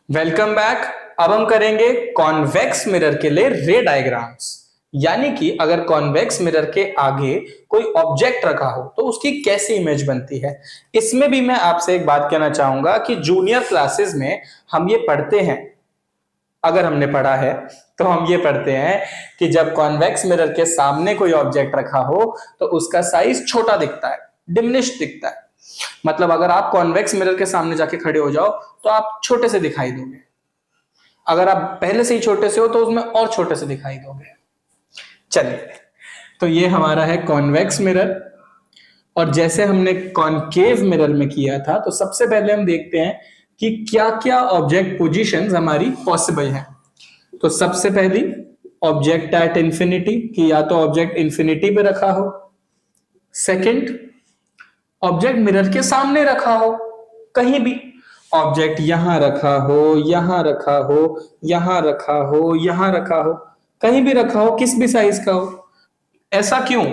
Welcome back. अब हम करेंगे कॉन्वेक्स मिरर के लिए रे डायग्राम्स। यानी कि अगर कॉन्वेक्स मिरर के आगे कोई ऑब्जेक्ट रखा हो तो उसकी कैसी इमेज बनती है। इसमें भी मैं आपसे एक बात कहना चाहूंगा कि जूनियर क्लासेस में हम ये पढ़ते हैं, अगर हमने पढ़ा है तो हम ये पढ़ते हैं कि जब कॉन्वेक्स मिरर के सामने कोई ऑब्जेक्ट रखा हो तो उसका साइज छोटा दिखता है, डिमिनिश दिखता है। मतलब अगर आप कॉन्वेक्स मिरर के सामने जाके खड़े हो जाओ तो आप छोटे से दिखाई दोगे, अगर आप पहले से ही छोटे से हो तो उसमें और छोटे से दिखाई दोगे। चलिए, तो ये हमारा है कॉन्वेक्स मिरर। और जैसे हमने कॉनकेव मिरर में किया था तो सबसे पहले हम देखते हैं कि क्या क्या ऑब्जेक्ट पोजीशंस हमारी पॉसिबल हैं। तो सबसे पहली ऑब्जेक्ट एट इंफिनिटी, कि या तो ऑब्जेक्ट इंफिनिटी पे रखा हो। सेकंड, ऑब्जेक्ट मिरर के सामने रखा हो, कहीं भी ऑब्जेक्ट यहां रखा हो, यहां रखा हो, यहां रखा हो, यहां रखा हो, कहीं भी रखा हो, किस भी साइज का हो। ऐसा क्यों?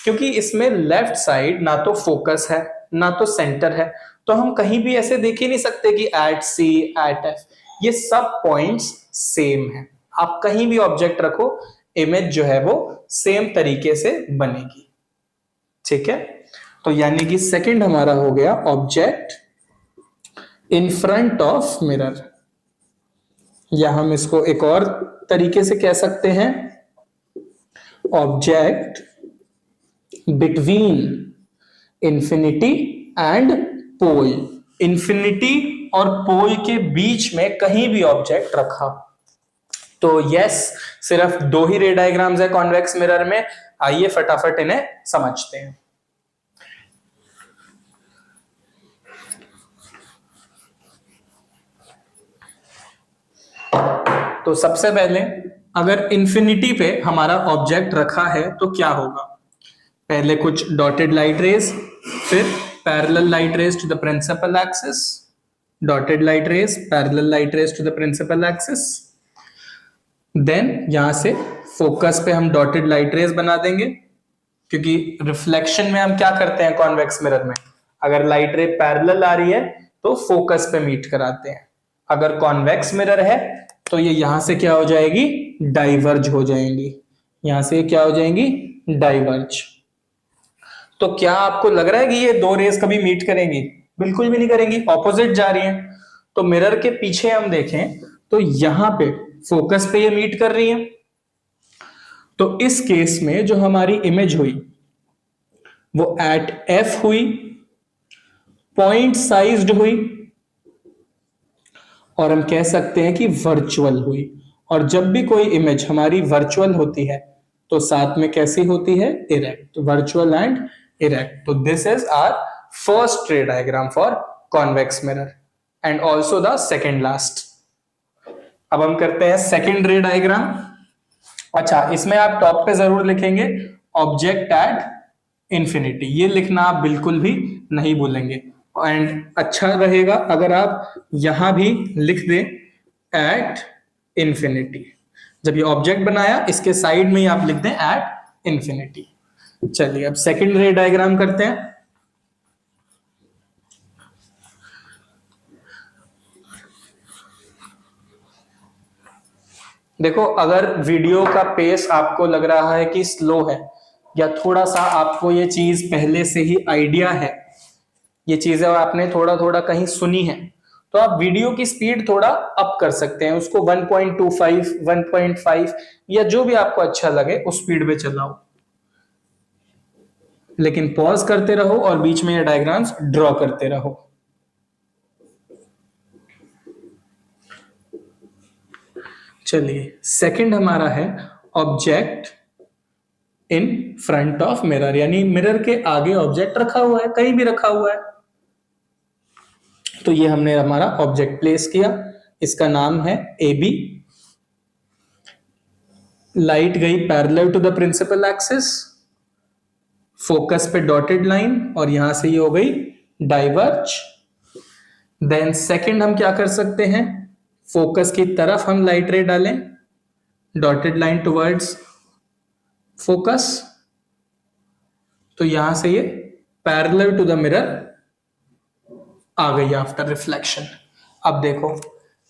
क्योंकि इसमें लेफ्ट साइड ना तो फोकस है ना तो सेंटर है, तो हम कहीं भी ऐसे देख ही नहीं सकते कि एट सी, एट एफ, ये सब पॉइंट्स सेम है। आप कहीं भी ऑब्जेक्ट रखो, इमेज जो है वो सेम तरीके से बनेगी। ठीक है, तो यानी कि सेकंड हमारा हो गया object in front of mirror, या हम इसको एक और तरीके से कह सकते हैं, object between infinity and pole. Infinity और पोल के बीच में कहीं भी ऑब्जेक्ट रखा। तो यस, सिर्फ दो ही रे डायग्राम्स है कॉन्वेक्स मिरर में। आइए फटाफट इन्हें समझते हैं। तो सबसे पहले अगर इंफिनिटी पे हमारा ऑब्जेक्ट रखा है तो क्या होगा। पहले कुछ डॉटेड लाइट रेज, फिर parallel light rays to the principal axis, dotted light rays, parallel light rays to the principal axis. Then यहां से फोकस पे हम डॉटेड लाइट रेज बना देंगे, क्योंकि रिफ्लेक्शन में हम क्या करते हैं कॉन्वेक्स मिरर में, अगर लाइट रे पैरेलल आ रही है तो फोकस पे मीट कराते हैं। अगर कॉन्वेक्स मिरर है तो ये यहां से क्या हो जाएगी, डाइवर्ज हो जाएंगी। यहां से क्या हो जाएंगी, डाइवर्ज। तो क्या आपको लग रहा है कि ये दो रेस कभी मीट करेंगी? बिल्कुल भी नहीं करेंगी, ऑपोजिट जा रही हैं। तो मिरर के पीछे हम देखें तो यहां पे फोकस पे ये मीट कर रही हैं। तो इस केस में जो हमारी इमेज हुई वो एट एफ हुई, पॉइंट साइज्ड हुई, और हम कह सकते हैं कि वर्चुअल हुई। और जब भी कोई इमेज हमारी वर्चुअल होती है तो साथ में कैसी होती है, इरेक्ट। Virtual and erect. तो this is our first ray diagram for convex mirror and also the second last. अब हम करते हैं सेकेंड रे डायग्राम। अच्छा, इसमें आप टॉप पे जरूर लिखेंगे ऑब्जेक्ट एट इंफिनिटी, ये लिखना आप बिल्कुल भी नहीं भूलेंगे। एंड अच्छा रहेगा अगर आप यहां भी लिख दें एट इंफिनिटी। जब ये ऑब्जेक्ट बनाया इसके साइड में ही आप लिख दें एट इंफिनिटी। चलिए अब सेकंड रे डायग्राम करते हैं। देखो, अगर वीडियो का पेस आपको लग रहा है कि स्लो है या थोड़ा सा आपको ये चीज पहले से ही आइडिया है, ये चीजें आपने थोड़ा थोड़ा कहीं सुनी है, तो आप वीडियो की स्पीड थोड़ा अप कर सकते हैं, उसको 1.25, 1.5 या जो भी आपको अच्छा लगे उस स्पीड पे चलाओ। लेकिन पॉज करते रहो और बीच में ये डायग्राम्स ड्रॉ करते रहो। चलिए, सेकंड हमारा है object in front of mirror, यानी मिरर के आगे ऑब्जेक्ट रखा हुआ है, कहीं भी रखा हुआ है। तो ये हमने हमारा ऑब्जेक्ट प्लेस किया, इसका नाम है ए बी। लाइट गई parallel to the principal axis, focus पे डॉटेड लाइन, और यहां से ये हो गई डाइवर्ज। देन सेकंड हम क्या कर सकते हैं, फोकस की तरफ हम लाइट रे डालें, डॉटेड लाइन टुवर्ड्स फोकस, तो यहां से ये पैरेलल टू द मिरर आ गई आफ्टर रिफ्लेक्शन। अब देखो,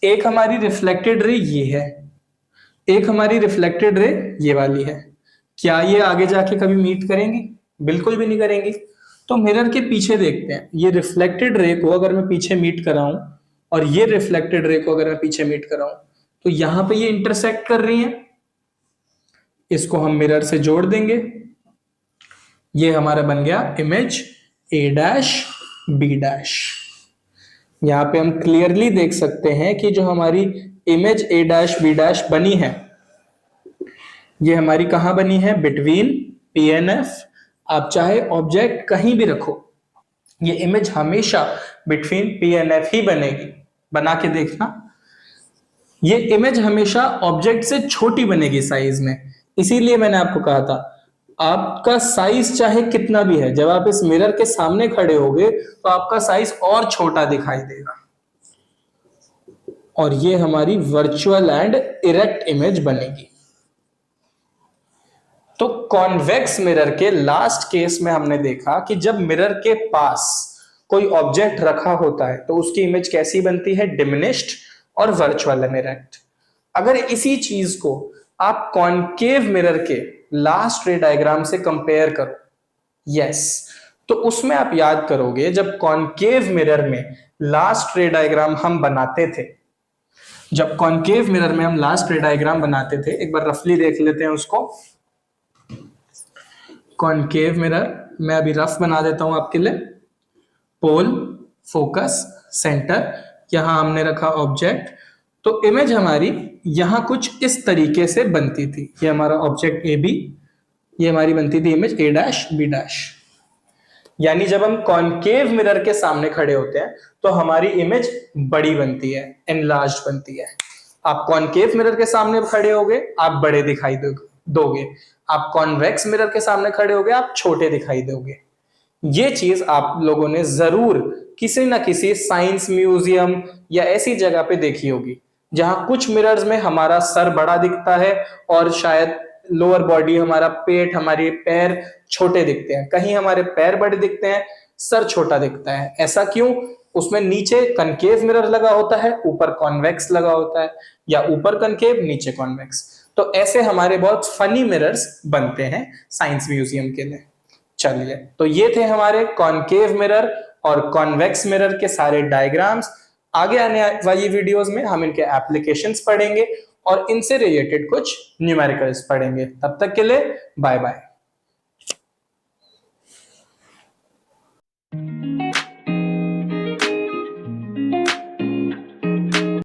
एक हमारी रिफ्लेक्टेड रे ये है, एक हमारी रिफ्लेक्टेड रे ये वाली है। क्या ये आगे जाके कभी मीट करेंगी? बिल्कुल भी नहीं करेंगी। तो मिरर के पीछे देखते हैं, ये रिफ्लेक्टेड रे को अगर मैं पीछे मीट कराऊं और ये रिफ्लेक्टेड रे को अगर मैं पीछे मीट कराऊं, तो यहां पे ये इंटरसेक्ट कर रही हैं। इसको हम मिरर से जोड़ देंगे, ये हमारा बन गया image A dash B dash. यहां पे हम क्लियरली देख सकते हैं कि जो हमारी image A dash B dash बनी है, ये हमारी कहां बनी है? Between P N F. आप चाहे ऑब्जेक्ट कहीं भी रखो, ये इमेज हमेशा बिटवीन पी एन एफ ही बनेगी। बना के देखना, ये इमेज हमेशा ऑब्जेक्ट से छोटी बनेगी साइज में। इसीलिए मैंने आपको कहा था, आपका साइज चाहे कितना भी है, जब आप इस मिरर के सामने खड़े होगे तो आपका साइज और छोटा दिखाई देगा। और ये हमारी वर्चुअल एंड इरेक्ट इमेज बनेगी। तो कॉन्वेक्स मिरर के लास्ट केस में हमने देखा कि जब मिरर के पास कोई ऑब्जेक्ट रखा होता है तो उसकी इमेज कैसी बनती है? डिमिनिश्ड और वर्चुअल एंड इरेक्ट। अगर इसी चीज को आप कॉनकेव मिरर के लास्ट रे डायग्राम से कंपेयर करो, तो उसमें आप याद करोगे जब कॉनकेव मिरर में लास्ट रे डायग्राम हम बनाते थे, जब कॉनकेव मिरर में हम लास्ट रे डायग्राम बनाते थे, एक बार रफली देख लेते हैं उसको। कॉनकेव मिरर मैं अभी रफ बना देता हूं आपके लिए। पोल, फोकस, सेंटर, यहां हमने रखा ऑब्जेक्ट। तो इमेज हमारी यहां कुछ इस तरीके से बनती थी। ये हमारा ऑब्जेक्ट ए बी, ये हमारी बनती थी image A dash B dash. यानी जब हम कॉनकेव मिरर के सामने खड़े होते हैं तो हमारी इमेज बड़ी बनती है, एनलार्ज्ड बनती है। आप कॉनकेव मिरर के सामने खड़े होगे, आप बड़े दिखाई दोगे। आप कॉन्वेक्स मिरर के सामने खड़े होगे, आप छोटे दिखाई दोगे। ये चीज आप लोगों ने जरूर किसी ना किसी साइंस म्यूजियम या ऐसी जगह पे देखी होगी, जहां कुछ मिरर्स में हमारा सर बड़ा दिखता है और शायद लोअर बॉडी, हमारा पेट, हमारे पैर छोटे दिखते हैं। कहीं हमारे पैर बड़े दिखते हैं, सर छोटा दिखता है। ऐसा क्यों? उसमें नीचे कनकेव मिरर लगा होता है, ऊपर कॉन्वेक्स लगा होता है, या ऊपर कनकेव नीचे कॉन्वेक्स। तो ऐसे हमारे बहुत फनी मिरर्स बनते हैं साइंस म्यूजियम के लिए। चलिए, तो ये थे हमारे कॉनकेव मिरर और कॉन्वेक्स मिरर के सारे डायग्राम्स। आगे आने वाली वीडियोस में हम इनके एप्लीकेशंस पढ़ेंगे और इनसे रिलेटेड कुछ न्यूमेरिकल्स पढ़ेंगे। तब तक के लिए बाय बाय।